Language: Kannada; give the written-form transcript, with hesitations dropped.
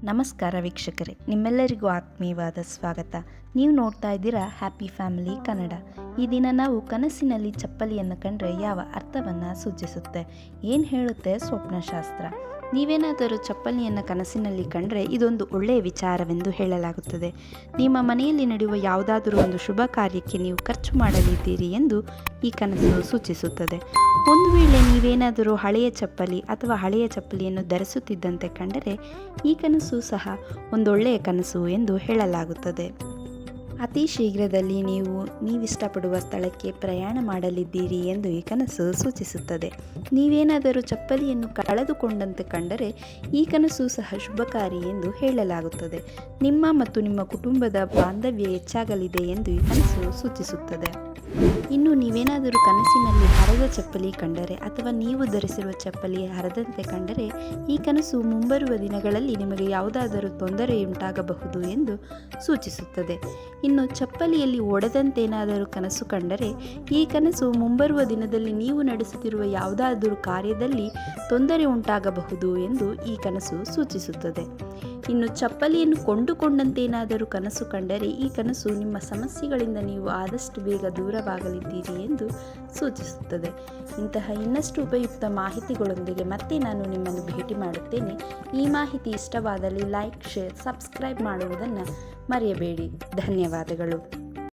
ನಮಸ್ಕಾರ ವೀಕ್ಷಕರೇ, ನಿಮ್ಮೆಲ್ಲರಿಗೂ ಆತ್ಮೀಯವಾದ ಸ್ವಾಗತ. ನೀವು ನೋಡ್ತಾ ಇದ್ದೀರಾ ಹ್ಯಾಪಿ ಫ್ಯಾಮಿಲಿ ಕನ್ನಡ. ಈ ದಿನ ನಾವು ಕನಸಿನಲ್ಲಿ ಚಪ್ಪಲಿಯನ್ನು ಕಂಡ್ರೆ ಯಾವ ಅರ್ಥವನ್ನು ಸೂಚಿಸುತ್ತೆ, ಏನು ಹೇಳುತ್ತೆ ಸ್ವಪ್ನಶಾಸ್ತ್ರ. ನೀವೇನಾದರೂ ಚಪ್ಪಲಿಯನ್ನು ಕನಸಿನಲ್ಲಿ ಕಂಡ್ರೆ ಇದೊಂದು ಒಳ್ಳೆಯ ವಿಚಾರವೆಂದು ಹೇಳಲಾಗುತ್ತದೆ. ನಿಮ್ಮ ಮನೆಯಲ್ಲಿ ನಡೆಯುವ ಯಾವುದಾದರೂ ಒಂದು ಶುಭ ಕಾರ್ಯಕ್ಕೆ ನೀವು ಖರ್ಚು ಮಾಡಲಿದ್ದೀರಿ ಎಂದು ಈ ಕನಸು ಸೂಚಿಸುತ್ತದೆ. ಒಂದು ವೇಳೆ ನೀವೇನಾದರೂ ಹಳೆಯ ಚಪ್ಪಲಿ ಅಥವಾ ಹಳೆಯ ಚಪ್ಪಲಿಯನ್ನು ಧರಿಸುತ್ತಿದ್ದಂತೆ ಕಂಡರೆ ಈ ಕನಸು ಸಹ ಒಂದೊಳ್ಳೆಯ ಕನಸು ಎಂದು ಹೇಳಲಾಗುತ್ತದೆ. ಅತಿ ಶೀಘ್ರದಲ್ಲಿ ನೀವಿಷ್ಟಪಡುವ ಸ್ಥಳಕ್ಕೆ ಪ್ರಯಾಣ ಮಾಡಲಿದ್ದೀರಿ ಎಂದು ಈ ಕನಸು ಸೂಚಿಸುತ್ತದೆ. ನೀವೇನಾದರೂ ಚಪ್ಪಲಿಯನ್ನು ಕಳೆದುಕೊಂಡಂತೆ ಕಂಡರೆ ಈ ಕನಸು ಸಹ ಶುಭಕಾರಿ ಎಂದು ಹೇಳಲಾಗುತ್ತದೆ. ನಿಮ್ಮ ಮತ್ತು ನಿಮ್ಮ ಕುಟುಂಬದ ಬಾಂಧವ್ಯ ಹೆಚ್ಚಾಗಲಿದೆ ಎಂದು ಈ ಕನಸು ಸೂಚಿಸುತ್ತದೆ. ಇನ್ನು ನೀವೇನಾದರೂ ಕನಸಿನಲ್ಲಿ ಹರಿದ ಚಪ್ಪಲಿ ಕಂಡರೆ ಅಥವಾ ನೀವು ಧರಿಸಿರುವ ಚಪ್ಪಲಿ ಹರಿದಂತೆ ಕಂಡರೆ ಈ ಕನಸು ಮುಂಬರುವ ದಿನಗಳಲ್ಲಿ ನಿಮಗೆ ಯಾವುದಾದರೂ ತೊಂದರೆಯುಂಟಾಗಬಹುದು ಎಂದು ಸೂಚಿಸುತ್ತದೆ. ಇನ್ನು ಚಪ್ಪಲಿಯಲ್ಲಿ ಒಡೆದಂತೇನಾದರೂ ಕನಸು ಕಂಡರೆ ಈ ಕನಸು ಮುಂಬರುವ ದಿನದಲ್ಲಿ ನೀವು ನಡೆಸುತ್ತಿರುವ ಯಾವುದಾದರೂ ಕಾರ್ಯದಲ್ಲಿ ತೊಂದರೆ ಉಂಟಾಗಬಹುದು ಎಂದು ಈ ಕನಸು ಸೂಚಿಸುತ್ತದೆ. ಇನ್ನು ಚಪ್ಪಲಿಯನ್ನು ಕೊಂಡುಕೊಂಡಂತೇನಾದರೂ ಕನಸು ಕಂಡರೆ ಈ ಕನಸು ನಿಮ್ಮ ಸಮಸ್ಯೆಗಳಿಂದ ನೀವು ಆದಷ್ಟು ಬೇಗ ದೂರವಾಗಲಿದ್ದೀರಿ ಎಂದು ಸೂಚಿಸುತ್ತದೆ. ಇಂತಹ ಇನ್ನಷ್ಟು ಉಪಯುಕ್ತ ಮಾಹಿತಿಗಳೊಂದಿಗೆ ಮತ್ತೆ ನಾನು ನಿಮ್ಮನ್ನು ಭೇಟಿ ಮಾಡುತ್ತೇನೆ. ಈ ಮಾಹಿತಿ ಇಷ್ಟವಾದಲ್ಲಿ ಲೈಕ್, ಶೇರ್, ಸಬ್ಸ್ಕ್ರೈಬ್ ಮಾಡುವುದನ್ನು ಮರೆಯಬೇಡಿ. ಧನ್ಯವಾದಗಳು.